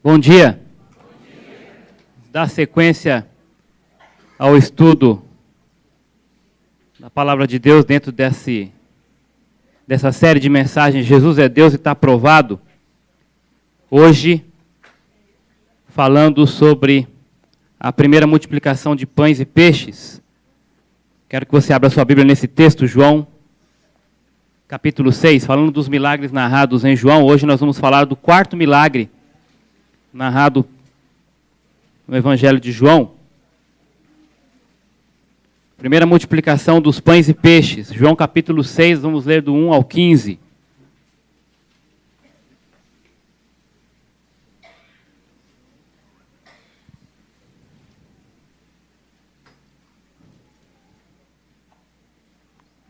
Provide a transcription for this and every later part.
Bom dia. Dá sequência ao estudo da Palavra de Deus dentro dessa série de mensagens Jesus é Deus e está provado. Hoje, falando sobre a primeira multiplicação de pães e peixes. Quero que você abra sua Bíblia nesse texto, João, capítulo 6, falando dos milagres narrados em João. Hoje nós vamos falar do quarto milagre narrado no Evangelho de João. Primeira multiplicação dos pães e peixes. João capítulo 6, vamos ler do 1 ao 15.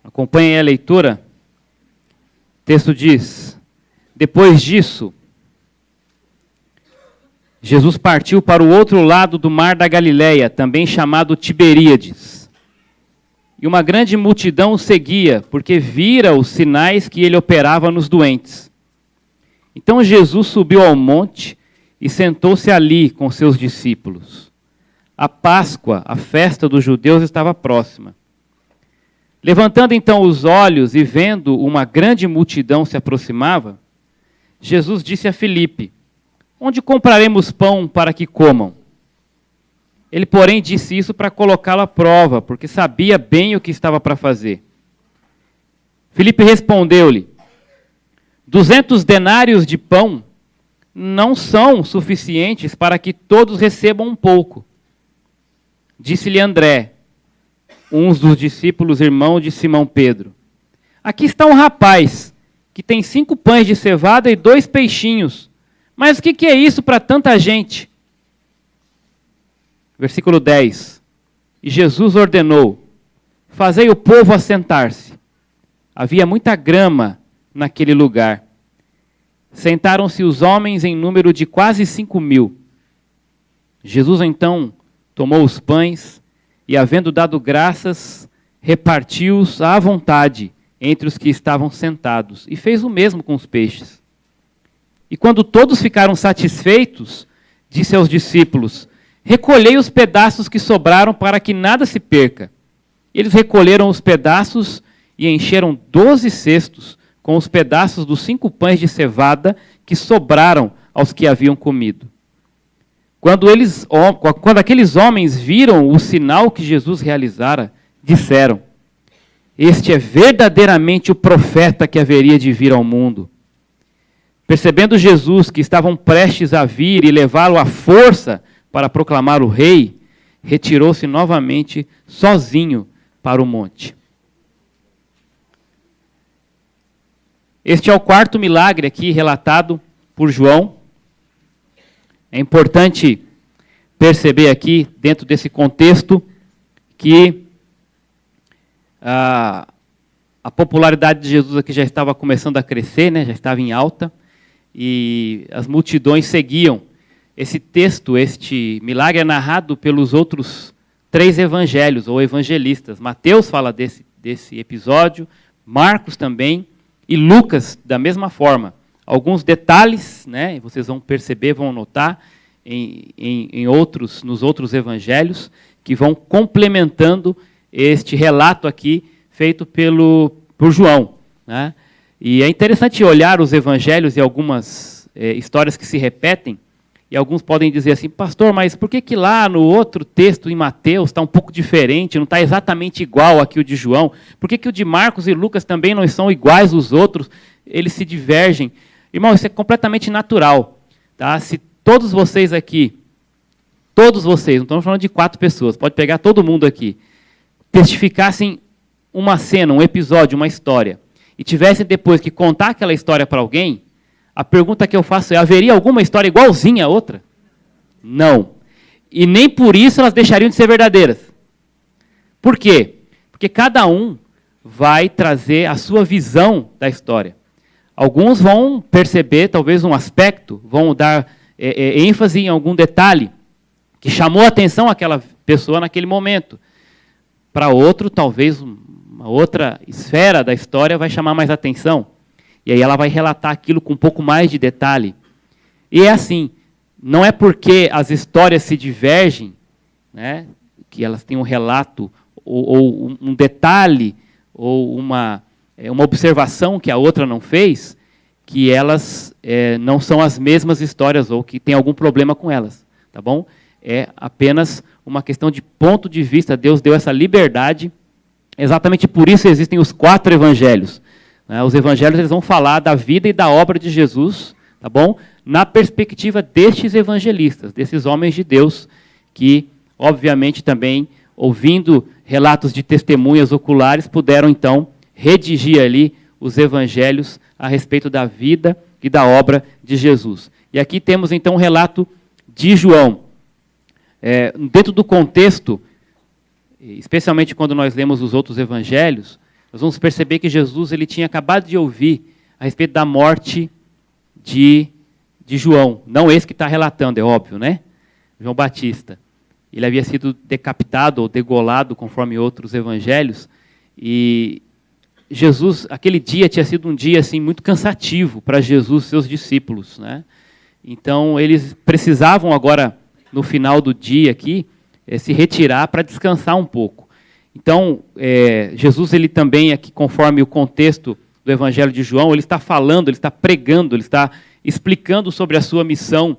Acompanhem a leitura. O texto diz: depois disso, Jesus partiu para o outro lado do mar da Galileia, também chamado Tiberíades. E uma grande multidão o seguia, porque vira os sinais que ele operava nos doentes. Então Jesus subiu ao monte e sentou-se ali com seus discípulos. A Páscoa, a festa dos judeus, estava próxima. Levantando então os olhos e vendo uma grande multidão se aproximava, Jesus disse a Filipe: onde compraremos pão para que comam? Ele, porém, disse isso para colocá-lo à prova, porque sabia bem o que estava para fazer. Filipe respondeu-lhe: 200 denários de pão não são suficientes para que todos recebam um pouco. Disse-lhe André, um dos discípulos, irmão de Simão Pedro: aqui está um rapaz que tem 5 pães de cevada e 2 peixinhos. Mas o que é isso para tanta gente? Versículo 10. E Jesus ordenou: fazei o povo assentar-se. Havia muita grama naquele lugar. Sentaram-se os homens em número de quase 5.000. Jesus então tomou os pães e, havendo dado graças, repartiu-os à vontade entre os que estavam sentados, e fez o mesmo com os peixes. E quando todos ficaram satisfeitos, disse aos discípulos: recolhei os pedaços que sobraram para que nada se perca. Eles recolheram os pedaços e encheram 12 cestos com os pedaços dos 5 pães de cevada que sobraram aos que haviam comido. Quando aqueles homens viram o sinal que Jesus realizara, disseram: este é verdadeiramente o profeta que haveria de vir ao mundo. Percebendo Jesus que estavam prestes a vir e levá-lo à força para proclamar o rei, retirou-se novamente sozinho para o monte. Este é o quarto milagre aqui relatado por João. É importante perceber aqui, dentro desse contexto, que a popularidade de Jesus aqui já estava começando a crescer, né? Já estava em alta. E as multidões seguiam. Esse texto, este milagre é narrado pelos outros 3 evangelhos, ou evangelistas. Mateus fala desse episódio, Marcos também, e Lucas da mesma forma. Alguns detalhes, né, vocês vão perceber, vão notar, nos outros evangelhos, que vão complementando este relato aqui, feito por João, né? E é interessante olhar os evangelhos e algumas histórias que se repetem, e alguns podem dizer assim: pastor, mas por que lá no outro texto, em Mateus, está um pouco diferente, não está exatamente igual aqui o de João? Por que o de Marcos e Lucas também não são iguais aos outros? Eles se divergem. Irmão, isso é completamente natural. Tá? Se todos vocês aqui, todos vocês, não estamos falando de 4 pessoas, pode pegar todo mundo aqui, testificassem uma cena, um episódio, uma história, e tivessem depois que contar aquela história para alguém, a pergunta que eu faço é: haveria alguma história igualzinha a outra? Não. E nem por isso elas deixariam de ser verdadeiras. Por quê? Porque cada um vai trazer a sua visão da história. Alguns vão perceber talvez um aspecto, vão dar ênfase em algum detalhe que chamou a atenção àquela pessoa naquele momento. Para outro, talvez uma outra esfera da história vai chamar mais atenção. E aí ela vai relatar aquilo com um pouco mais de detalhe. E é assim, não é porque as histórias se divergem, né, que elas têm um relato, ou um detalhe, ou uma observação que a outra não fez, que elas não são as mesmas histórias, ou que tem algum problema com elas. Tá bom? É apenas uma questão de ponto de vista. Deus deu essa liberdade. Exatamente por isso existem os 4 evangelhos. Os evangelhos eles vão falar da vida e da obra de Jesus, tá bom? Na perspectiva destes evangelistas, desses homens de Deus, que, obviamente, também, ouvindo relatos de testemunhas oculares, puderam, então, redigir ali os evangelhos a respeito da vida e da obra de Jesus. E aqui temos, então, um relato de João. Dentro do contexto, especialmente quando nós lemos os outros evangelhos, nós vamos perceber que Jesus ele tinha acabado de ouvir a respeito da morte de João. Não esse que está relatando, é óbvio, né? João Batista. Ele havia sido decapitado ou degolado, conforme outros evangelhos, e Jesus, aquele dia tinha sido um dia assim, muito cansativo para Jesus e seus discípulos, né? Então, eles precisavam agora, no final do dia aqui, se retirar para descansar um pouco. Então, Jesus, ele também, aqui, conforme o contexto do Evangelho de João, ele está falando, ele está pregando, ele está explicando sobre a sua missão,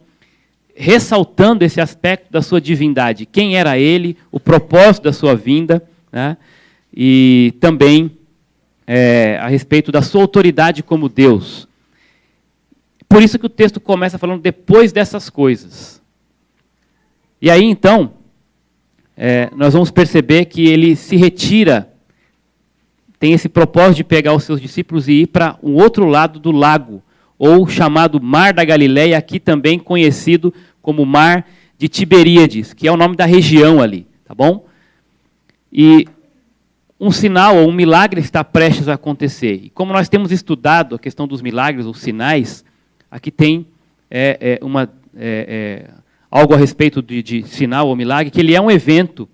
ressaltando esse aspecto da sua divindade, quem era ele, o propósito da sua vinda, né? E também a respeito da sua autoridade como Deus. Por isso que o texto começa falando depois dessas coisas. E aí, então, nós vamos perceber que ele se retira, tem esse propósito de pegar os seus discípulos e ir para um outro lado do lago, ou chamado Mar da Galileia, aqui também conhecido como Mar de Tiberíades, que é o nome da região ali, tá bom? E um sinal ou um milagre está prestes a acontecer. E como nós temos estudado a questão dos milagres, os sinais, aqui tem algo a respeito de sinal ou milagre, que ele é um evento,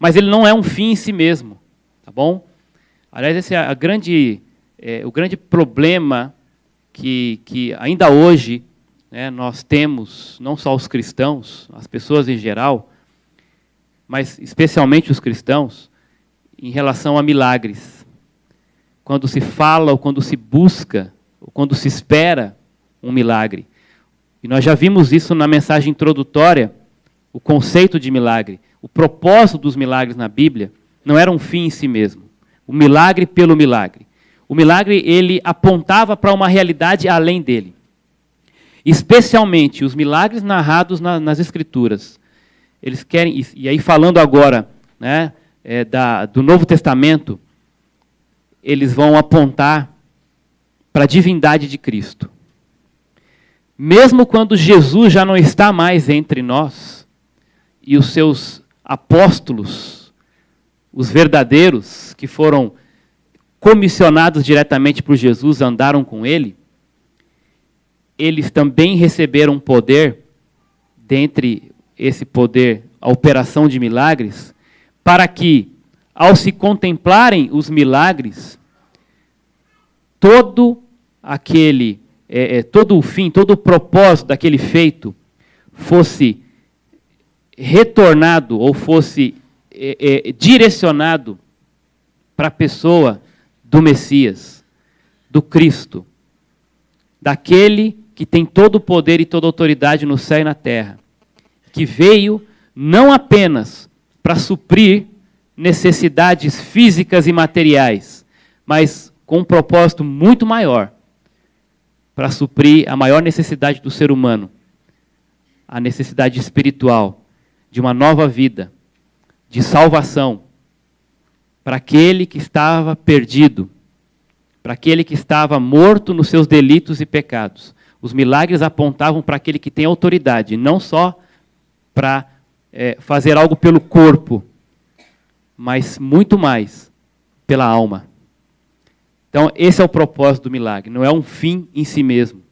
mas ele não é um fim em si mesmo, tá bom? Aliás, esse é o grande problema que ainda hoje, né, nós temos, não só os cristãos, as pessoas em geral, mas especialmente os cristãos, em relação a milagres. Quando se fala, ou quando se busca, ou quando se espera um milagre. E nós já vimos isso na mensagem introdutória, o conceito de milagre. O propósito dos milagres na Bíblia não era um fim em si mesmo. O milagre pelo milagre. O milagre, ele apontava para uma realidade além dele. Especialmente os milagres narrados nas Escrituras. Eles querem, e aí falando agora, né, do Novo Testamento, eles vão apontar para a divindade de Cristo. Mesmo quando Jesus já não está mais entre nós, e os seus apóstolos, os verdadeiros, que foram comissionados diretamente por Jesus, andaram com ele, eles também receberam poder, dentre esse poder, a operação de milagres, para que, ao se contemplarem os milagres, todo o fim, todo o propósito daquele feito fosse retornado ou fosse direcionado para a pessoa do Messias, do Cristo, daquele que tem todo o poder e toda a autoridade no céu e na terra, que veio não apenas para suprir necessidades físicas e materiais, mas com um propósito muito maior, para suprir a maior necessidade do ser humano, a necessidade espiritual, de uma nova vida, de salvação, para aquele que estava perdido, para aquele que estava morto nos seus delitos e pecados. Os milagres apontavam para aquele que tem autoridade, não só para fazer algo pelo corpo, mas muito mais pela alma. Então, esse é o propósito do milagre, não é um fim em si mesmo.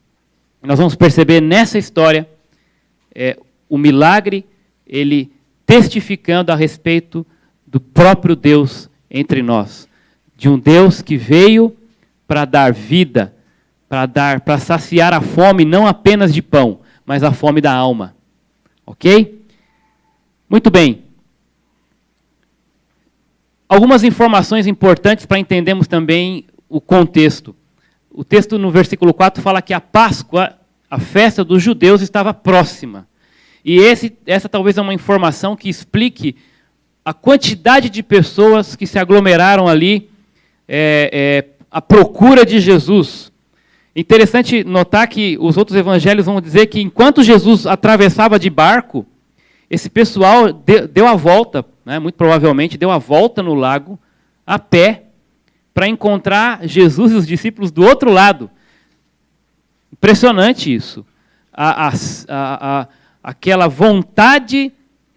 Nós vamos perceber nessa história o milagre, ele testificando a respeito do próprio Deus entre nós. De um Deus que veio para dar vida, para saciar a fome não apenas de pão, mas a fome da alma. Ok? Muito bem. Algumas informações importantes para entendermos também o contexto. O texto no versículo 4 fala que a Páscoa, a festa dos judeus, estava próxima. E essa talvez é uma informação que explique a quantidade de pessoas que se aglomeraram ali à procura de Jesus. Interessante notar que os outros evangelhos vão dizer que enquanto Jesus atravessava de barco, esse pessoal deu a volta, né, muito provavelmente deu a volta no lago, a pé, para encontrar Jesus e os discípulos do outro lado. Impressionante isso. Aquela vontade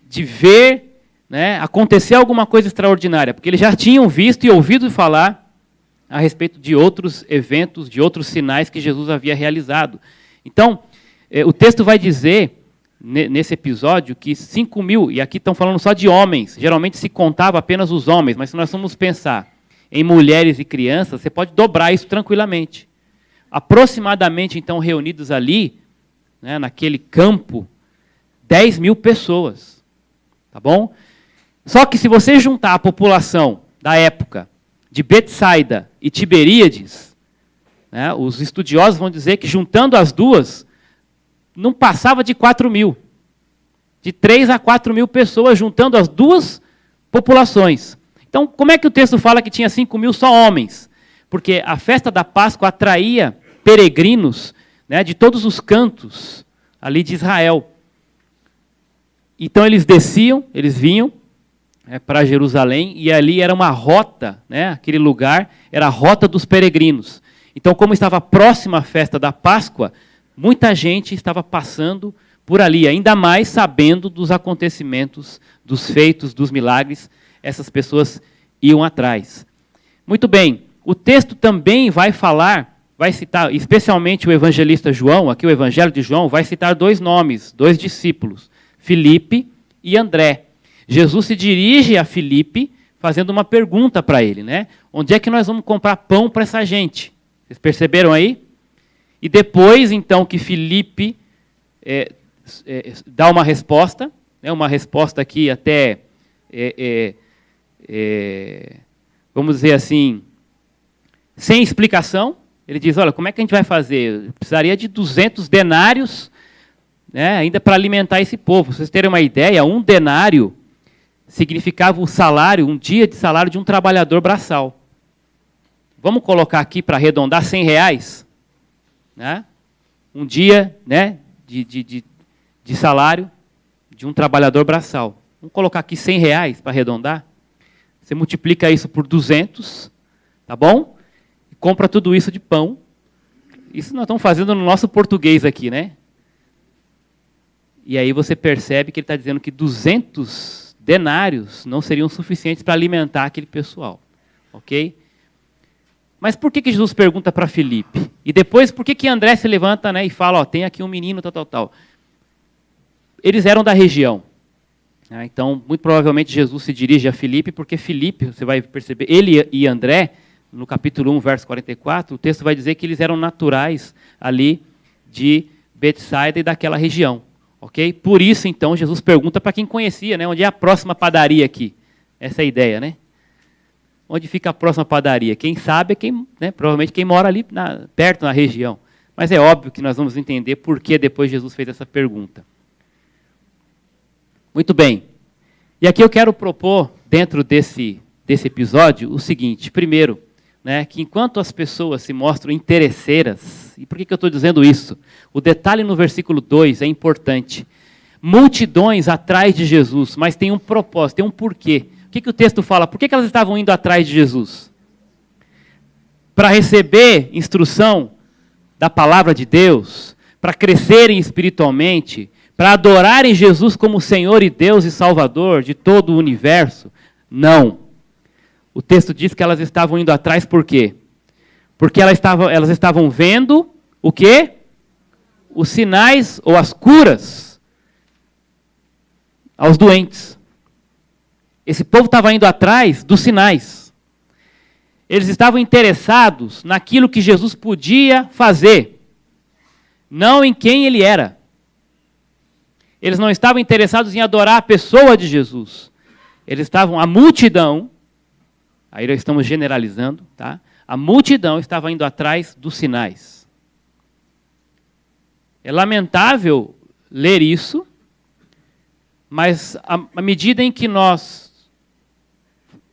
de ver, né, acontecer alguma coisa extraordinária, porque eles já tinham visto e ouvido falar a respeito de outros eventos, de outros sinais que Jesus havia realizado. Então, o texto vai dizer, nesse episódio, que 5.000, e aqui estão falando só de homens, geralmente se contava apenas os homens, mas se nós formos pensar em mulheres e crianças, você pode dobrar isso tranquilamente. Aproximadamente, então, reunidos ali, né, naquele campo, 10.000 pessoas. Tá bom? Só que se você juntar a população da época de Betsaida e Tiberíades, né, os estudiosos vão dizer que juntando as duas, não passava de 4.000. De 3 a 4.000 pessoas juntando as duas populações. Então, como é que o texto fala que tinha 5.000 só homens? Porque a festa da Páscoa atraía peregrinos, né, de todos os cantos ali de Israel. Então eles desciam, eles vinham para Jerusalém, e ali era uma rota, né, aquele lugar era a rota dos peregrinos. Então, como estava próxima à festa da Páscoa, muita gente estava passando por ali, ainda mais sabendo dos acontecimentos, dos feitos, dos milagres, essas pessoas iam atrás. Muito bem, o texto também vai falar, vai citar, especialmente o evangelista João, aqui o Evangelho de João, vai citar 2 nomes, 2 discípulos, Filipe e André. Jesus se dirige a Filipe fazendo uma pergunta para ele, né? Onde é que nós vamos comprar pão para essa gente? Vocês perceberam aí? E depois, então, que Filipe dá uma resposta, né? Uma resposta aqui até, vamos dizer assim, sem explicação. Ele diz, olha, como é que a gente vai fazer? Eu precisaria de 200 denários, né, ainda para alimentar esse povo. Pra vocês terem uma ideia, 1 denário significava o salário, um dia de salário de um trabalhador braçal. Vamos colocar aqui para arredondar R$100, né? Um dia, né, de salário de um trabalhador braçal. Vamos colocar aqui R$100 para arredondar. Você multiplica isso por 200, tá bom? E compra tudo isso de pão. Isso nós estamos fazendo no nosso português aqui, né? E aí você percebe que ele está dizendo que 200 denários não seriam suficientes para alimentar aquele pessoal. Ok? Mas por que Jesus pergunta para Filipe? E depois, por que André se levanta, né, e fala, ó, tem aqui um menino, tal. Eles eram da região. Né, então, muito provavelmente, Jesus se dirige a Filipe, porque Filipe, você vai perceber, ele e André, no capítulo 1, verso 44, o texto vai dizer que eles eram naturais ali de Betsaida e daquela região. Ok? Por isso, então, Jesus pergunta para quem conhecia, né, onde é a próxima padaria aqui. Essa é a ideia, né? Onde fica a próxima padaria? Quem sabe é quem, né, provavelmente quem mora ali perto na região. Mas é óbvio que nós vamos entender por que depois Jesus fez essa pergunta. Muito bem. E aqui eu quero propor, dentro desse episódio, o seguinte. Primeiro, né, que enquanto as pessoas se mostram interesseiras, e por que eu estou dizendo isso? O detalhe no versículo 2 é importante. Multidões atrás de Jesus, mas tem um propósito, tem um porquê. O que o texto fala? Por que elas estavam indo atrás de Jesus? Para receber instrução da palavra de Deus, para crescerem espiritualmente, para adorarem Jesus como Senhor e Deus e Salvador de todo o universo? Não. O texto diz que elas estavam indo atrás por quê? Porque elas estavam vendo o quê? Os sinais ou as curas aos doentes. Esse povo estava indo atrás dos sinais. Eles estavam interessados naquilo que Jesus podia fazer, não em quem ele era. Eles não estavam interessados em adorar a pessoa de Jesus. Eles estavam, a multidão, aí nós estamos generalizando, tá? A multidão estava indo atrás dos sinais. É lamentável ler isso, mas à medida em que nós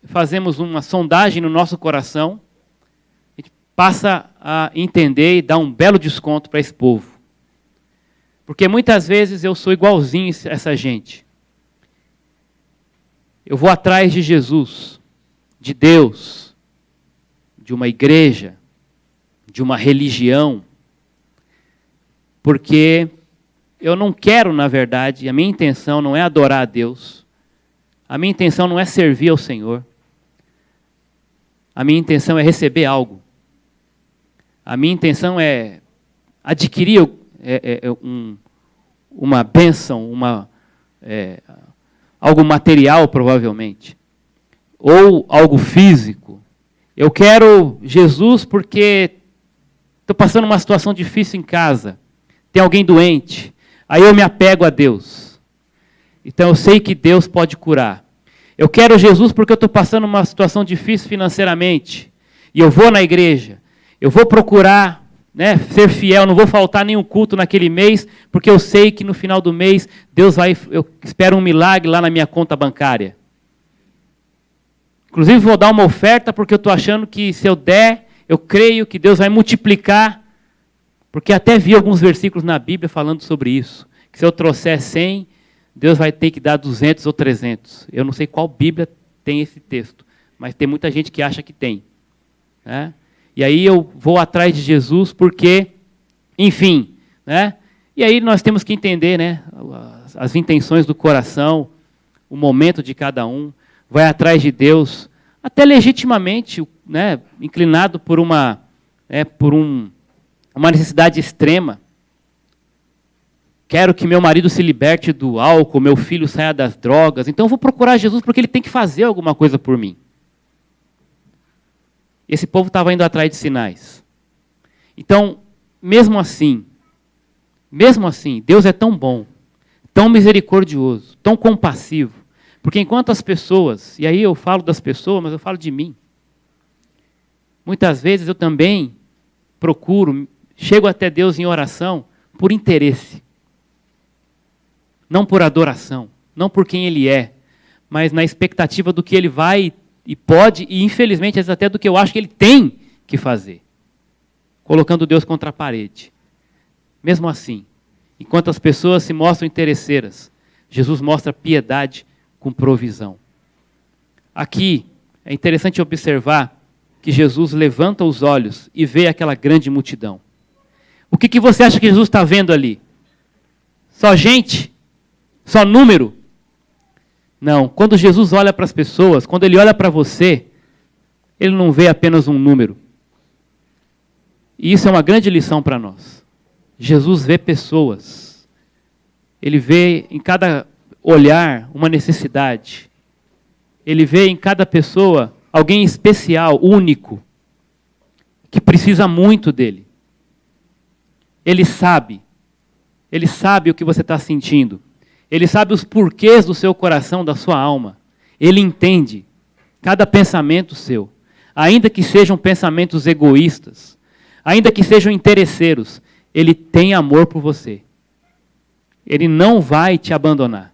fazemos uma sondagem no nosso coração, a gente passa a entender e dar um belo desconto para esse povo. Porque muitas vezes eu sou igualzinho a essa gente. Eu vou atrás de Jesus, de Deus, de uma igreja, de uma religião, porque eu não quero, na verdade, a minha intenção não é adorar a Deus, a minha intenção não é servir ao Senhor, a minha intenção é receber algo, a minha intenção é adquirir uma bênção, algo material, provavelmente, ou algo físico. Eu quero Jesus porque estou passando uma situação difícil em casa, tem alguém doente, aí eu me apego a Deus. Então eu sei que Deus pode curar. Eu quero Jesus porque eu estou passando uma situação difícil financeiramente, e eu vou na igreja, eu vou procurar, né, ser fiel, não vou faltar nenhum culto naquele mês, porque eu sei que no final do mês, eu espero um milagre lá na minha conta bancária. Inclusive vou dar uma oferta, porque eu estou achando que se eu der, eu creio que Deus vai multiplicar, porque até vi alguns versículos na Bíblia falando sobre isso, que se eu trouxer 100, Deus vai ter que dar 200 ou 300. Eu não sei qual Bíblia tem esse texto, mas tem muita gente que acha que tem, né? E aí eu vou atrás de Jesus porque, enfim, né? E aí nós temos que entender, né, as intenções do coração, o momento de cada um, vai atrás de Deus, até legitimamente, né, inclinado por uma necessidade extrema. Quero que meu marido se liberte do álcool, meu filho saia das drogas, então eu vou procurar Jesus porque ele tem que fazer alguma coisa por mim. Esse povo estava indo atrás de sinais. Então, mesmo assim, Deus é tão bom, tão misericordioso, tão compassivo, porque enquanto as pessoas, e aí eu falo das pessoas, mas eu falo de mim, muitas vezes eu também chego até Deus em oração por interesse, não por adoração, não por quem Ele é, mas na expectativa do que Ele vai e pode, e infelizmente, às vezes até do que eu acho que Ele tem que fazer. Colocando Deus contra a parede. Mesmo assim, enquanto as pessoas se mostram interesseiras, Jesus mostra piedade com provisão. Aqui, é interessante observar que Jesus levanta os olhos e vê aquela grande multidão. O que você acha que Jesus está vendo ali? Só gente? Só número? Não, quando Jesus olha para as pessoas, quando Ele olha para você, Ele não vê apenas um número. E isso é uma grande lição para nós. Jesus vê pessoas. Ele vê em cada olhar uma necessidade. Ele vê em cada pessoa alguém especial, único, que precisa muito dele. Ele sabe o que você está sentindo. Ele sabe os porquês do seu coração, da sua alma. Ele entende cada pensamento seu. Ainda que sejam pensamentos egoístas, ainda que sejam interesseiros, Ele tem amor por você. Ele não vai te abandonar.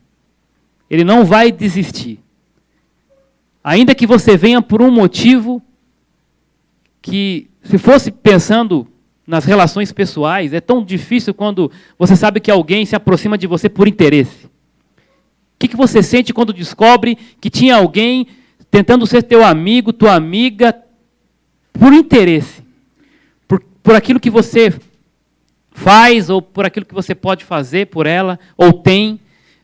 Ele não vai desistir. Ainda que você venha por um motivo que, se fosse pensando nas relações pessoais, é tão difícil quando você sabe que alguém se aproxima de você por interesse. O que você sente quando descobre que tinha alguém tentando ser teu amigo, tua amiga, por interesse? Por aquilo que você faz, ou por aquilo que você pode fazer por ela, ou tem,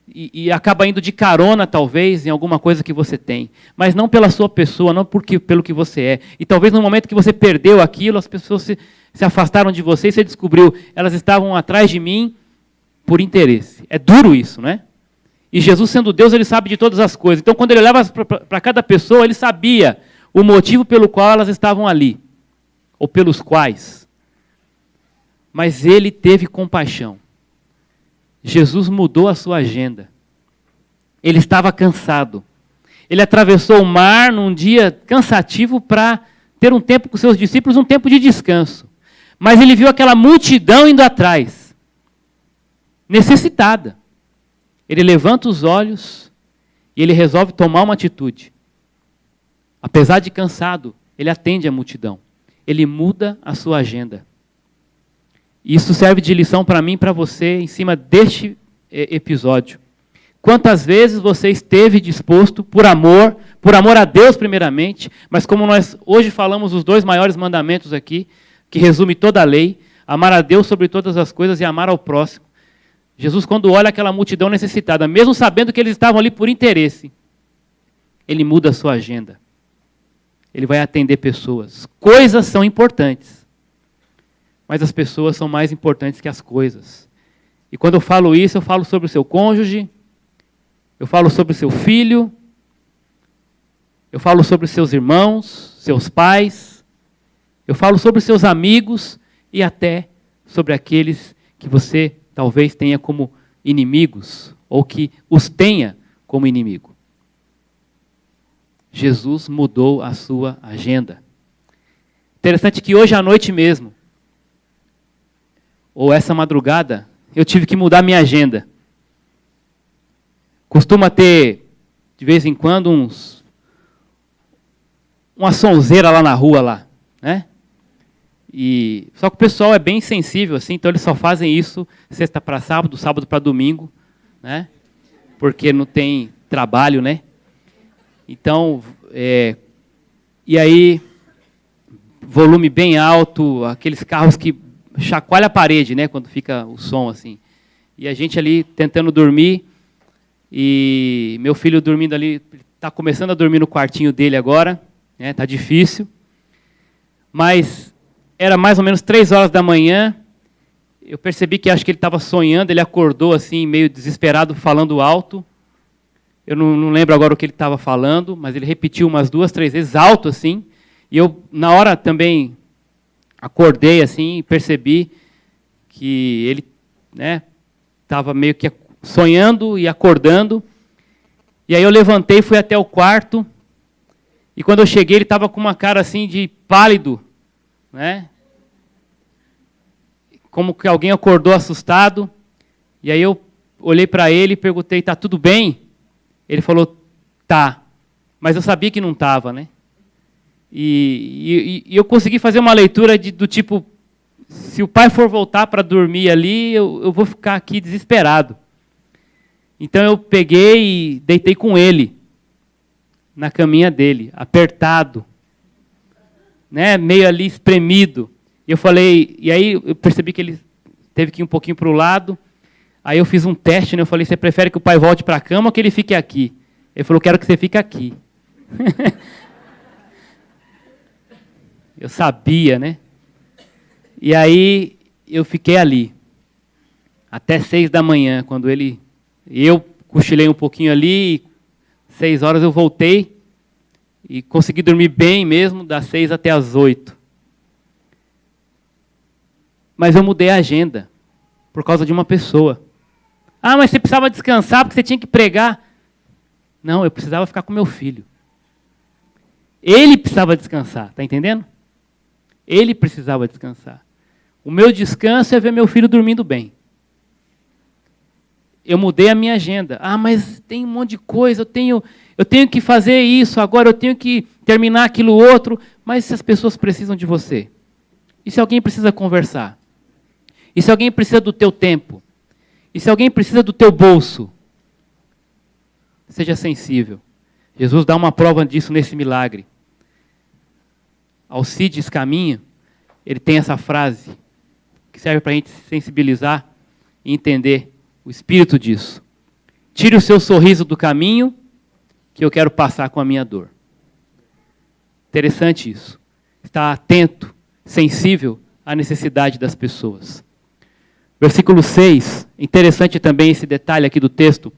e acaba indo de carona, talvez, em alguma coisa que você tem. Mas não pela sua pessoa, não pelo que você é. E talvez no momento que você perdeu aquilo, as pessoas se afastaram de você e você descobriu, elas estavam atrás de mim por interesse. É duro isso, né? E Jesus, sendo Deus, Ele sabe de todas as coisas. Então, quando Ele olhava para cada pessoa, Ele sabia o motivo pelo qual elas estavam ali, ou pelos quais. Mas Ele teve compaixão. Jesus mudou a sua agenda. Ele estava cansado. Ele atravessou o mar num dia cansativo para ter um tempo com seus discípulos, um tempo de descanso. Mas ele viu aquela multidão indo atrás, necessitada. Ele levanta os olhos e ele resolve tomar uma atitude. Apesar de cansado, ele atende a multidão. Ele muda a sua agenda. Isso serve de lição para mim e para você em cima deste episódio. Quantas vezes você esteve disposto, por amor a Deus primeiramente, mas como nós hoje falamos os 2 maiores mandamentos aqui, que resume toda a lei, amar a Deus sobre todas as coisas e amar ao próximo. Jesus, quando olha aquela multidão necessitada, mesmo sabendo que eles estavam ali por interesse, ele muda a sua agenda. Ele vai atender pessoas. Coisas são importantes, mas as pessoas são mais importantes que as coisas. E quando eu falo isso, eu falo sobre o seu cônjuge, eu falo sobre o seu filho, eu falo sobre os seus irmãos, seus pais, eu falo sobre os seus amigos e até sobre aqueles que você talvez tenha como inimigos ou que os tenha como inimigo. Jesus mudou a sua agenda. Interessante que hoje à noite mesmo, ou essa madrugada, eu tive que mudar minha agenda. Costuma ter, de vez em quando, uma sonzeira lá na rua, lá, né? Só que o pessoal é bem sensível, assim, então eles só fazem isso sexta para sábado, sábado para domingo, né? Porque não tem trabalho, né? Então, e aí, volume bem alto, aqueles carros que chacoalha a parede, né? Quando fica o som, assim. E a gente ali tentando dormir, e meu filho dormindo ali, está começando a dormir no quartinho dele agora, né? Tá difícil, mas era mais ou menos 3 horas da manhã, eu percebi que acho que ele estava sonhando, ele acordou assim, meio desesperado, falando alto. Eu não lembro agora o que ele estava falando, mas ele repetiu umas 2, 3 vezes, alto assim, e eu, na hora também, acordei assim, e percebi que ele, né, estava meio que sonhando e acordando, e aí eu levantei, fui até o quarto, e quando eu cheguei ele estava com uma cara assim de pálido, né? Como que alguém acordou assustado, e aí eu olhei para ele e perguntei, tá tudo bem? Ele falou, tá, mas eu sabia que não estava, né? E eu consegui fazer uma leitura do tipo, se o pai for voltar para dormir ali, eu vou ficar aqui desesperado. Então eu peguei e deitei com ele, na caminha dele, apertado, né, meio ali espremido. E eu falei, e aí eu percebi que ele teve que ir um pouquinho para o lado. Aí eu fiz um teste, né, eu falei, você prefere que o pai volte para a cama ou que ele fique aqui? Ele falou, quero que você fique aqui. Eu sabia, né? E aí eu fiquei ali, até 6 da manhã, quando eu cochilei um pouquinho ali, 6 horas eu voltei, e consegui dormir bem mesmo, das 6 até as 8. Mas eu mudei a agenda, por causa de uma pessoa. Ah, mas você precisava descansar, porque você tinha que pregar. Não, eu precisava ficar com meu filho. Ele precisava descansar, está entendendo? Ele precisava descansar. O meu descanso é ver meu filho dormindo bem. Eu mudei a minha agenda. Ah, mas tem um monte de coisa, eu tenho que fazer isso, agora eu tenho que terminar aquilo outro. Mas se as pessoas precisam de você? E se alguém precisa conversar? E se alguém precisa do teu tempo? E se alguém precisa do teu bolso? Seja sensível. Jesus dá uma prova disso nesse milagre. Alcides Caminha, ele tem essa frase, que serve para a gente se sensibilizar e entender o espírito disso. Tire o seu sorriso do caminho, que eu quero passar com a minha dor. Interessante isso. Estar atento, sensível à necessidade das pessoas. Versículo 6, interessante também esse detalhe aqui do texto,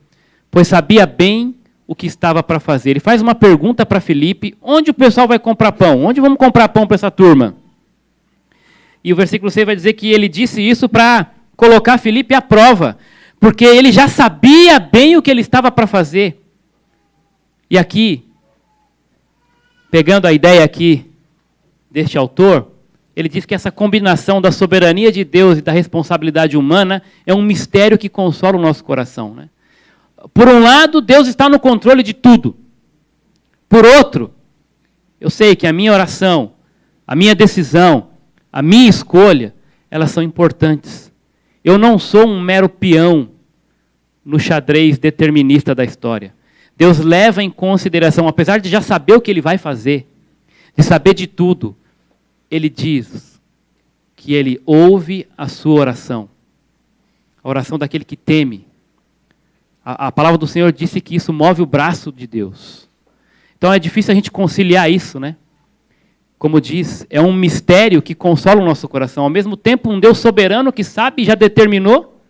pois sabia bem o que estava para fazer. Ele faz uma pergunta para Filipe, onde o pessoal vai comprar pão? Onde vamos comprar pão para essa turma? E o versículo 6 vai dizer que ele disse isso para colocar Filipe à prova, porque ele já sabia bem o que ele estava para fazer. E aqui, pegando a ideia aqui deste autor, ele diz que essa combinação da soberania de Deus e da responsabilidade humana é um mistério que consola o nosso coração, né? Por um lado, Deus está no controle de tudo. Por outro, eu sei que a minha oração, a minha decisão, a minha escolha, elas são importantes. Eu não sou um mero peão no xadrez determinista da história. Deus leva em consideração, apesar de já saber o que ele vai fazer, de saber de tudo, ele diz que ele ouve a sua oração. A oração daquele que teme. A palavra do Senhor disse que isso move o braço de Deus. Então é difícil a gente conciliar isso, né? Como diz, é um mistério que consola o nosso coração. Ao mesmo tempo, um Deus soberano que sabe e já determinou,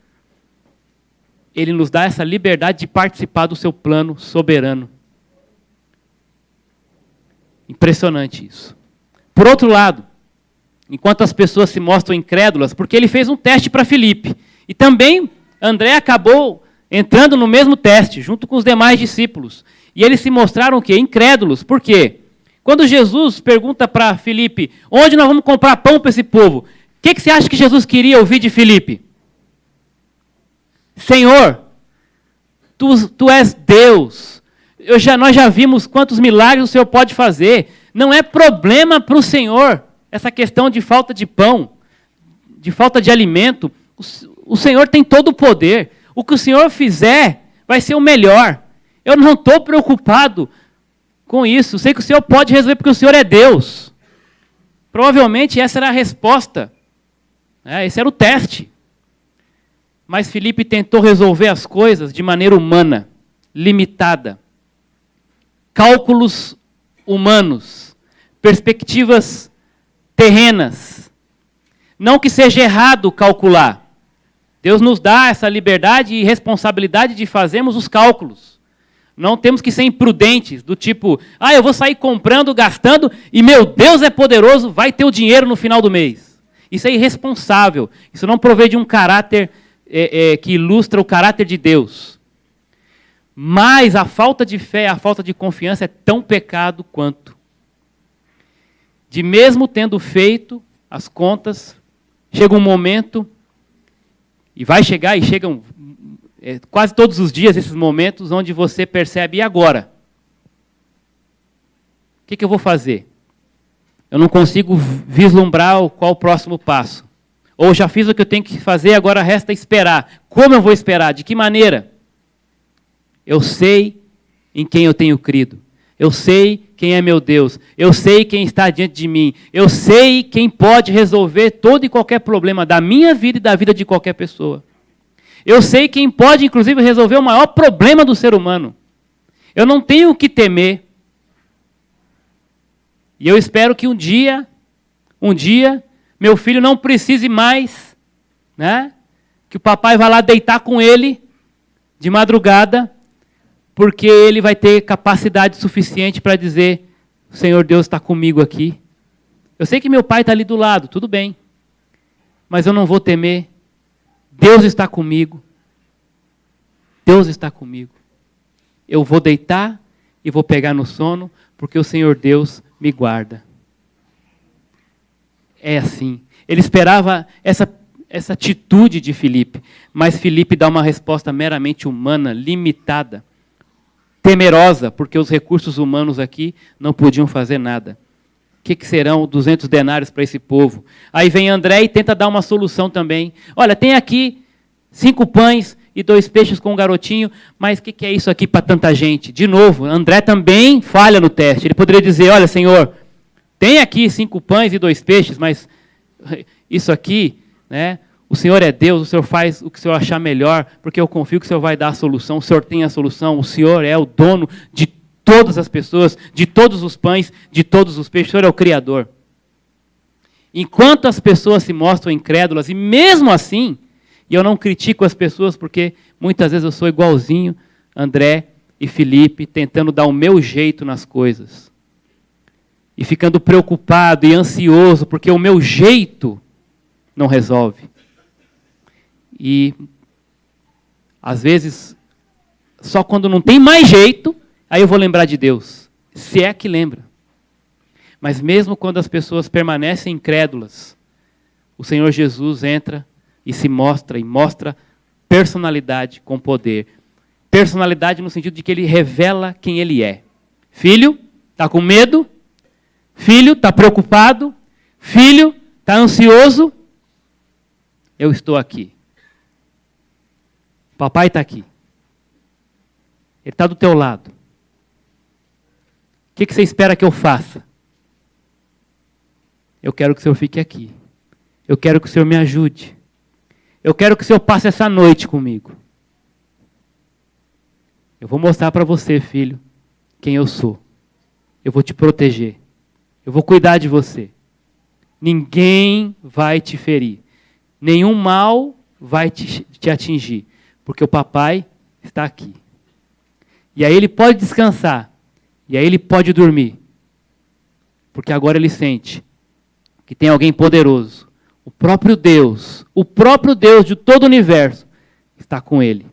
ele nos dá essa liberdade de participar do seu plano soberano. Impressionante isso. Por outro lado, enquanto as pessoas se mostram incrédulas, porque ele fez um teste para Filipe, e também André acabou entrando no mesmo teste, junto com os demais discípulos. E eles se mostraram o quê? Incrédulos. Por quê? Quando Jesus pergunta para Filipe, onde nós vamos comprar pão para esse povo? O que você acha que Jesus queria ouvir de Filipe? Senhor, tu és Deus. Nós já vimos quantos milagres o Senhor pode fazer. Não é problema para o Senhor essa questão de falta de pão, de falta de alimento. O Senhor tem todo o poder. O que o Senhor fizer vai ser o melhor. Eu não estou preocupado com isso. Sei que o Senhor pode resolver porque o Senhor é Deus. Provavelmente essa era a resposta. Esse era o teste. Mas Filipe tentou resolver as coisas de maneira humana, limitada. Cálculos humanos, perspectivas terrenas. Não que seja errado calcular. Deus nos dá essa liberdade e responsabilidade de fazermos os cálculos. Não temos que ser imprudentes, do tipo, eu vou sair comprando, gastando, e meu Deus é poderoso, vai ter o dinheiro no final do mês. Isso é irresponsável. Isso não provém de um caráter que ilustra o caráter de Deus. Mas a falta de fé, a falta de confiança é tão pecado quanto. De mesmo tendo feito as contas, chega um momento, e vai chegar, e chegam quase todos os dias esses momentos onde você percebe, e agora? O que eu vou fazer? Eu não consigo vislumbrar qual o próximo passo. Ou já fiz o que eu tenho que fazer, agora resta esperar. Como eu vou esperar? De que maneira? Eu sei em quem eu tenho crido. Eu sei quem é meu Deus. Eu sei quem está diante de mim. Eu sei quem pode resolver todo e qualquer problema da minha vida e da vida de qualquer pessoa. Eu sei quem pode, inclusive, resolver o maior problema do ser humano. Eu não tenho o que temer. E eu espero que um dia, meu filho não precise mais, né? Que o papai vá lá deitar com ele de madrugada, porque ele vai ter capacidade suficiente para dizer, o Senhor Deus está comigo aqui. Eu sei que meu pai está ali do lado, tudo bem. Mas eu não vou temer. Deus está comigo. Deus está comigo. Eu vou deitar e vou pegar no sono, porque o Senhor Deus me guarda. É assim. Ele esperava essa atitude de Filipe, mas Filipe dá uma resposta meramente humana, limitada, temerosa, porque os recursos humanos aqui não podiam fazer nada. O que serão 200 denários para esse povo? Aí vem André e tenta dar uma solução também. Olha, tem aqui 5 pães e 2 peixes com um garotinho, mas o que é isso aqui para tanta gente? De novo, André também falha no teste. Ele poderia dizer, olha, Senhor, tem aqui 5 pães e 2 peixes, mas isso aqui, né? O Senhor é Deus, o Senhor faz o que o Senhor achar melhor, porque eu confio que o Senhor vai dar a solução, o Senhor tem a solução, o Senhor é o dono de todas as pessoas, de todos os pães, de todos os peixes, o Senhor é o Criador. Enquanto as pessoas se mostram incrédulas, e mesmo assim, e eu não critico as pessoas, porque muitas vezes eu sou igualzinho André e Filipe, tentando dar o meu jeito nas coisas. E ficando preocupado e ansioso, porque o meu jeito não resolve. E Às vezes, só quando não tem mais jeito, aí eu vou lembrar de Deus. Se é que lembra. Mas mesmo quando as pessoas permanecem incrédulas, o Senhor Jesus entra e se mostra, e mostra personalidade com poder. Personalidade no sentido de que ele revela quem ele é. Filho, está com medo? Filho, está preocupado? Filho, está ansioso? Eu estou aqui. Papai está aqui. Ele está do teu lado. O que você espera que eu faça? Eu quero que o Senhor fique aqui. Eu quero que o Senhor me ajude. Eu quero que o Senhor passe essa noite comigo. Eu vou mostrar para você, filho, quem eu sou. Eu vou te proteger. Eu vou cuidar de você. Ninguém vai te ferir. Nenhum mal vai te atingir. Porque o papai está aqui. E aí ele pode descansar. E aí ele pode dormir. Porque agora ele sente que tem alguém poderoso. O próprio Deus de todo o universo, está com ele.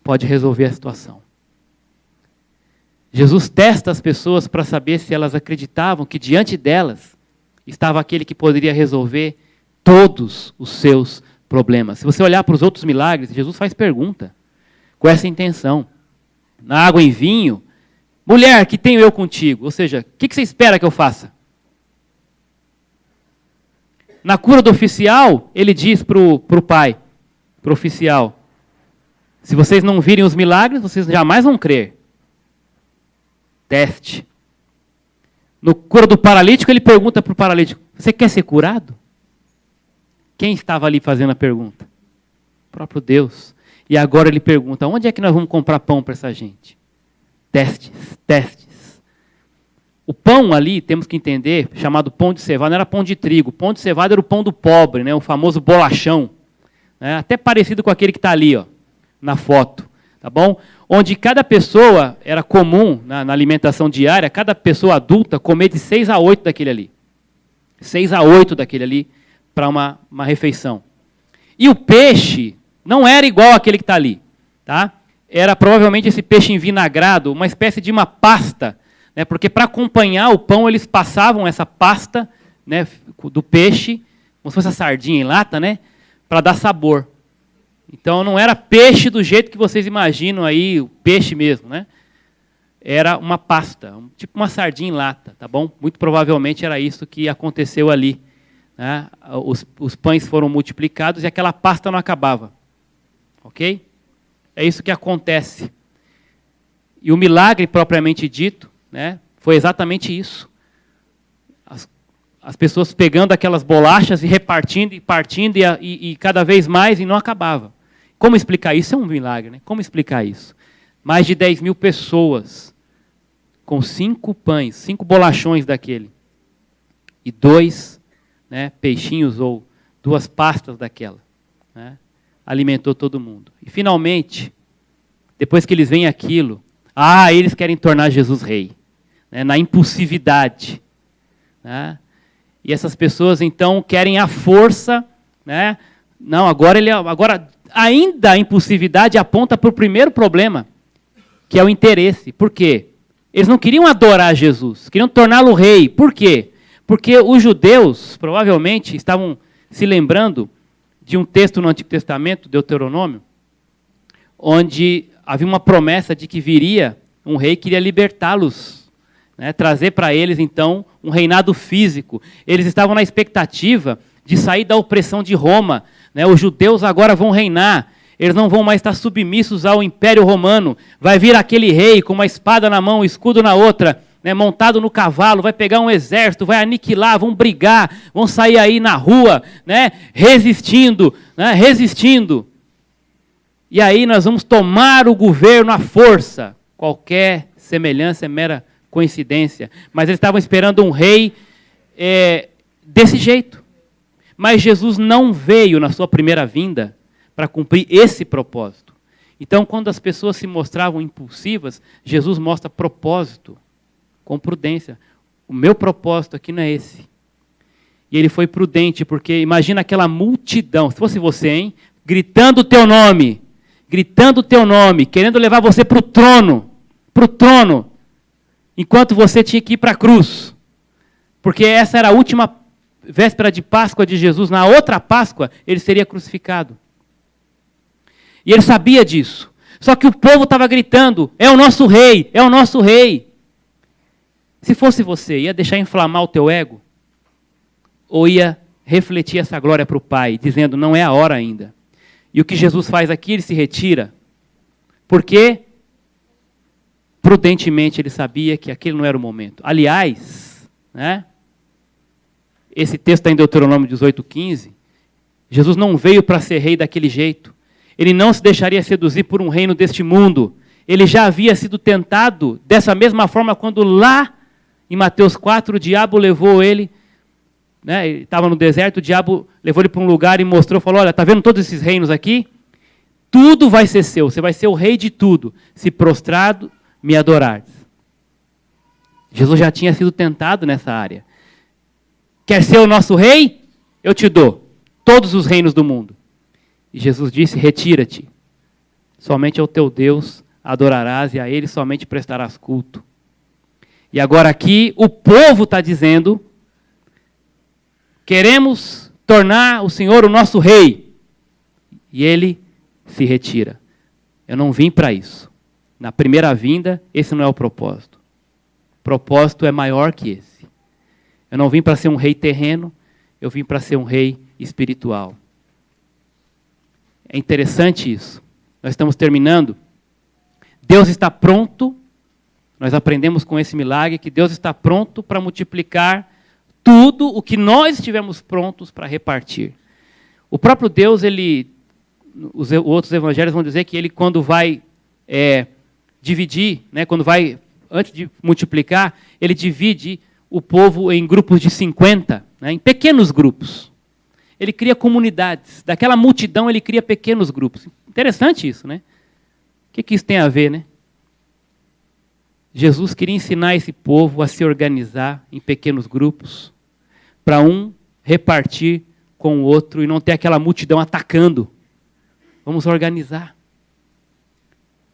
Pode resolver a situação. Jesus testa as pessoas para saber se elas acreditavam que diante delas estava aquele que poderia resolver todos os seus problemas. Se você olhar para os outros milagres, Jesus faz pergunta com essa intenção. Na água em vinho, mulher, que tenho eu contigo? Ou seja, o que você espera que eu faça? Na cura do oficial, ele diz para o pai, para o oficial, se vocês não virem os milagres, vocês jamais vão crer. Teste. No cura do paralítico, ele pergunta para o paralítico, você quer ser curado? Quem estava ali fazendo a pergunta? O próprio Deus. E agora ele pergunta, onde é que nós vamos comprar pão para essa gente? Testes. O pão ali, temos que entender, chamado pão de cevada, não era pão de trigo. Pão de cevada era o pão do pobre, né? O famoso bolachão. Né? Até parecido com aquele que está ali, ó, na foto. Tá bom? Onde cada pessoa, era comum na alimentação diária, cada pessoa adulta comer de 6 a 8 daquele ali. 6 a 8 daquele ali para uma refeição. E o peixe não era igual àquele que está ali. Tá? Era provavelmente esse peixe envinagrado, uma espécie de uma pasta, né? Porque para acompanhar o pão, eles passavam essa pasta, né, do peixe, como se fosse a sardinha em lata, né, para dar sabor. Então não era peixe do jeito que vocês imaginam aí, o peixe mesmo, né? Era uma pasta, tipo uma sardinha em lata, tá bom? Muito provavelmente era isso que aconteceu ali. Né? Os pães foram multiplicados e aquela pasta não acabava. Ok? É isso que acontece. E o milagre propriamente dito, né, foi exatamente isso. As pessoas pegando aquelas bolachas e repartindo e partindo e cada vez mais e não acabava. Como explicar isso? É um milagre, né? Como explicar isso? Mais de 10 mil pessoas com 5 pães, 5 bolachões daquele e 2, né, peixinhos ou 2 pastas daquela. Né? Alimentou todo mundo. E finalmente, depois que eles veem aquilo, eles querem tornar Jesus rei. Né? Na impulsividade. Né? E essas pessoas, então, querem a força. Né? Não, agora ainda a impulsividade aponta para o primeiro problema, que é o interesse. Por quê? Eles não queriam adorar Jesus, queriam torná-lo rei. Por quê? Porque os judeus, provavelmente, estavam se lembrando de um texto no Antigo Testamento, Deuteronômio, onde havia uma promessa de que viria um rei que iria libertá-los, né, trazer para eles, então, um reinado físico. Eles estavam na expectativa de sair da opressão de Roma. Né, os judeus agora vão reinar. Eles não vão mais estar submissos ao Império Romano. Vai vir aquele rei com uma espada na mão, um escudo na outra, né, montado no cavalo, vai pegar um exército, vai aniquilar, vão brigar, vão sair aí na rua, né, resistindo. E aí nós vamos tomar o governo à força. Qualquer semelhança é mera coincidência. Mas eles estavam esperando um rei desse jeito. Mas Jesus não veio na sua primeira vinda para cumprir esse propósito. Então, quando as pessoas se mostravam impulsivas, Jesus mostra propósito, com prudência. O meu propósito aqui não é esse. E ele foi prudente, porque imagina aquela multidão, se fosse você, hein, gritando o teu nome, gritando o teu nome, querendo levar você para o trono, enquanto você tinha que ir para a cruz. Porque essa era a última véspera de Páscoa de Jesus. Na outra Páscoa, ele seria crucificado. E ele sabia disso. Só que o povo estava gritando, é o nosso rei, é o nosso rei. Se fosse você, ia deixar inflamar o teu ego? Ou ia refletir essa glória para o Pai, dizendo, não é a hora ainda. E o que Jesus faz aqui, ele se retira. Porque, prudentemente, ele sabia que aquele não era o momento. Aliás, né, esse texto está em Deuteronômio 18:15, Jesus não veio para ser rei daquele jeito. Ele não se deixaria seduzir por um reino deste mundo. Ele já havia sido tentado dessa mesma forma quando lá em Mateus 4 o diabo levou ele, né, ele estava no deserto, o diabo levou ele para um lugar e mostrou, falou, olha, está vendo todos esses reinos aqui? Tudo vai ser seu, você vai ser o rei de tudo, se prostrado me adorares. Jesus já tinha sido tentado nessa área. Quer ser o nosso rei? Eu te dou todos os reinos do mundo. E Jesus disse, retira-te. Somente ao teu Deus adorarás e a Ele somente prestarás culto. E agora aqui o povo está dizendo, queremos tornar o Senhor o nosso rei. E Ele se retira. Eu não vim para isso. Na primeira vinda, esse não é o propósito. O propósito é maior que esse. Eu não vim para ser um rei terreno, eu vim para ser um rei espiritual. É interessante isso. Nós estamos terminando. Deus está pronto, nós aprendemos com esse milagre que Deus está pronto para multiplicar tudo o que nós estivemos prontos para repartir. O próprio Deus, os outros evangelhos vão dizer que ele quando vai dividir, né, antes de multiplicar, ele divide o povo em grupos de 50, né, em pequenos grupos. Ele cria comunidades. Daquela multidão, ele cria pequenos grupos. Interessante isso, né? O que isso tem a ver, né? Jesus queria ensinar esse povo a se organizar em pequenos grupos, para um repartir com o outro e não ter aquela multidão atacando. Vamos organizar.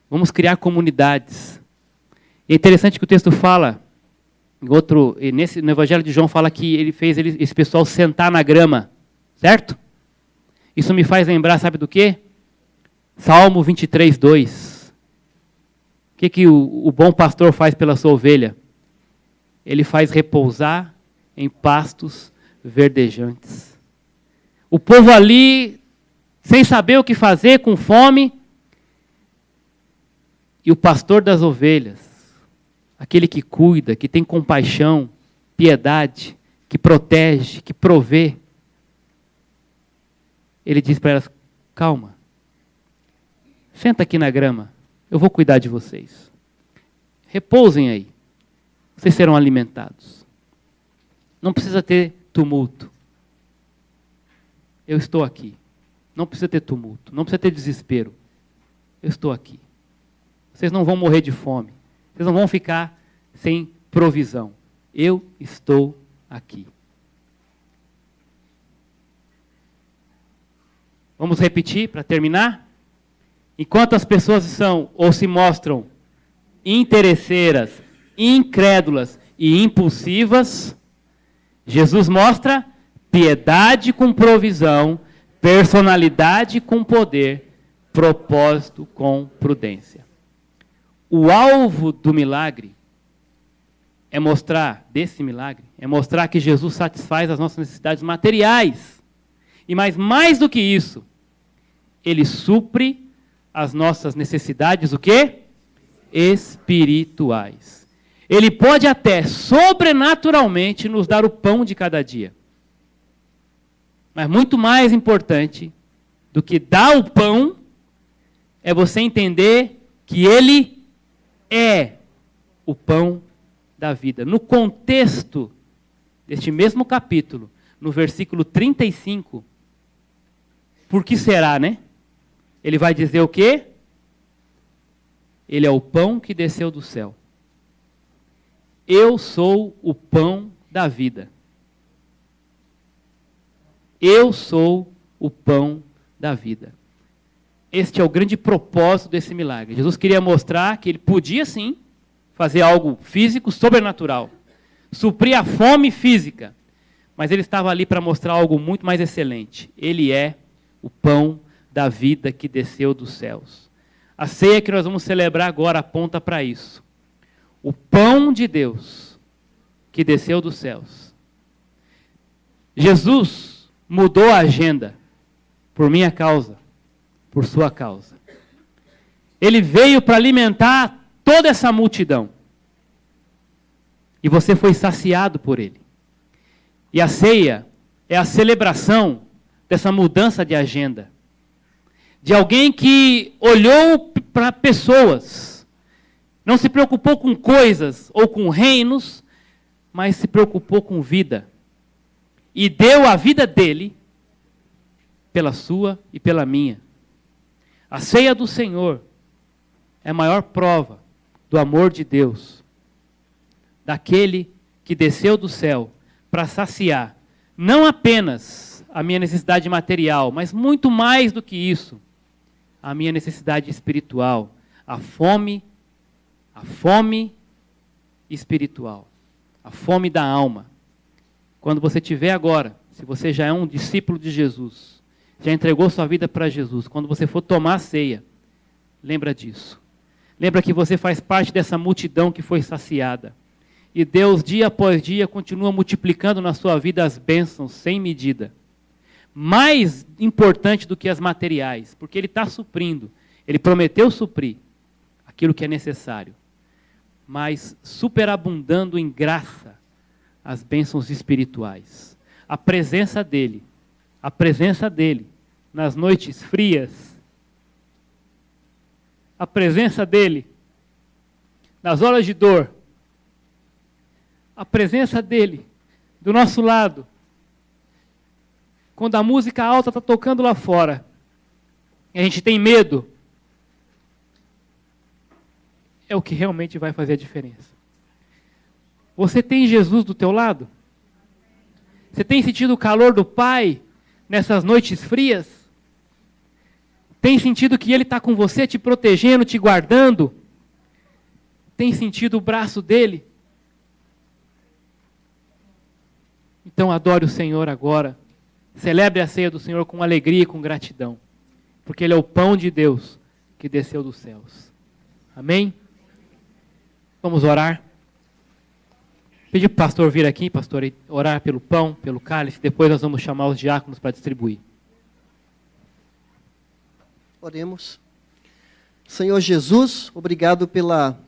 Vamos criar comunidades. E é interessante que o texto fala, no Evangelho de João fala que ele fez esse pessoal sentar na grama. Certo? Isso me faz lembrar, sabe do quê? Salmo 23:2. O que o bom pastor faz pela sua ovelha? Ele faz repousar em pastos verdejantes. O povo ali, sem saber o que fazer, com fome, e o pastor das ovelhas, aquele que cuida, que tem compaixão, piedade, que protege, que provê, ele diz para elas, calma, senta aqui na grama, eu vou cuidar de vocês. Repousem aí, vocês serão alimentados. Não precisa ter tumulto. Eu estou aqui. Não precisa ter tumulto, não precisa ter desespero. Eu estou aqui. Vocês não vão morrer de fome. Vocês não vão ficar sem provisão. Eu estou aqui. Vamos repetir para terminar? Enquanto as pessoas são ou se mostram interesseiras, incrédulas e impulsivas, Jesus mostra piedade com provisão, personalidade com poder, propósito com prudência. O alvo do milagre desse milagre, é mostrar que Jesus satisfaz as nossas necessidades materiais. E mais do que isso, ele supre as nossas necessidades, o quê? Espirituais. Ele pode até, sobrenaturalmente, nos dar o pão de cada dia. Mas muito mais importante do que dar o pão, é você entender que ele é o pão da vida. No contexto deste mesmo capítulo, no versículo 35, por que será, né? Ele vai dizer o quê? Ele é o pão que desceu do céu. Eu sou o pão da vida. Eu sou o pão da vida. este é o grande propósito desse milagre. Jesus queria mostrar que ele podia sim fazer algo físico, sobrenatural, suprir a fome física, mas ele estava ali para mostrar algo muito mais excelente. Ele é o pão da vida que desceu dos céus. A ceia que nós vamos celebrar agora aponta para isso. O pão de Deus que desceu dos céus. Jesus mudou a agenda por minha causa, por sua causa. Ele veio para alimentar toda essa multidão. E você foi saciado por ele. E a ceia é a celebração dessa mudança de agenda. De alguém que olhou para pessoas, não se preocupou com coisas ou com reinos, mas se preocupou com vida. E deu a vida dele pela sua e pela minha. A ceia do Senhor é a maior prova do amor de Deus, daquele que desceu do céu para saciar não apenas a minha necessidade material, mas muito mais do que isso, a minha necessidade espiritual, a fome espiritual, a fome da alma. Quando você tiver agora, se você já é um discípulo de Jesus, já entregou sua vida para Jesus, quando você for tomar a ceia, lembra disso. Lembra que você faz parte dessa multidão que foi saciada. E Deus, dia após dia, continua multiplicando na sua vida as bênçãos sem medida. Mais importante do que as materiais, porque Ele está suprindo. Ele prometeu suprir aquilo que é necessário. Mas superabundando em graça as bênçãos espirituais. A presença dEle nas noites frias, a presença dEle nas horas de dor, a presença dEle do nosso lado, quando a música alta está tocando lá fora, e a gente tem medo, é o que realmente vai fazer a diferença. Você tem Jesus do teu lado? Você tem sentido o calor do Pai nessas noites frias? Tem sentido que Ele está com você, te protegendo, te guardando? Tem sentido o braço dEle? Então adore o Senhor agora. Celebre a ceia do Senhor com alegria e com gratidão. Porque Ele é o pão de Deus que desceu dos céus. Amém? Vamos orar. Pedir para o pastor vir aqui, pastor, e orar pelo pão, pelo cálice. Depois nós vamos chamar os diáconos para distribuir. Oremos. Senhor Jesus, obrigado pela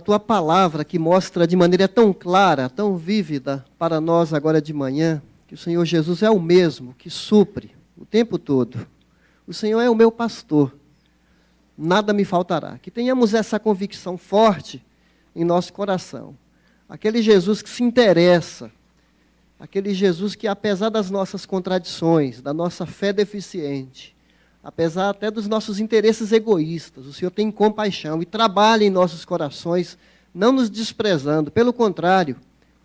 Tua palavra que mostra de maneira tão clara, tão vívida para nós agora de manhã, que o Senhor Jesus é o mesmo que supre o tempo todo. O Senhor é o meu pastor, nada me faltará. Que tenhamos essa convicção forte em nosso coração. Aquele Jesus que se interessa, aquele Jesus que, apesar das nossas contradições, da nossa fé deficiente, apesar até dos nossos interesses egoístas, o Senhor tem compaixão e trabalha em nossos corações, não nos desprezando, pelo contrário,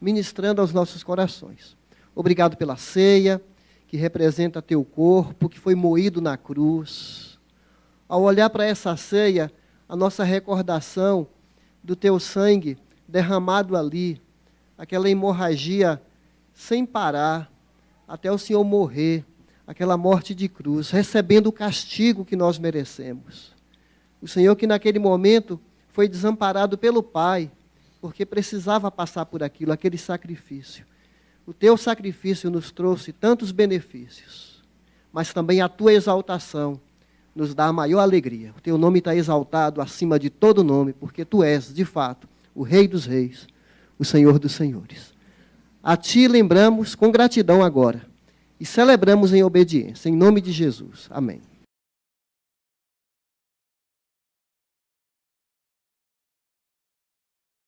ministrando aos nossos corações. Obrigado pela ceia, que representa Teu corpo, que foi moído na cruz. Ao olhar para essa ceia, a nossa recordação do Teu sangue derramado ali, aquela hemorragia sem parar, até o Senhor morrer, aquela morte de cruz, recebendo o castigo que nós merecemos. O Senhor que naquele momento foi desamparado pelo Pai, porque precisava passar por aquilo, aquele sacrifício. O Teu sacrifício nos trouxe tantos benefícios, mas também a Tua exaltação nos dá a maior alegria. O Teu nome está exaltado acima de todo nome, porque Tu és, de fato, o Rei dos Reis, o Senhor dos Senhores. A Ti lembramos com gratidão agora, e celebramos em obediência, em nome de Jesus. Amém.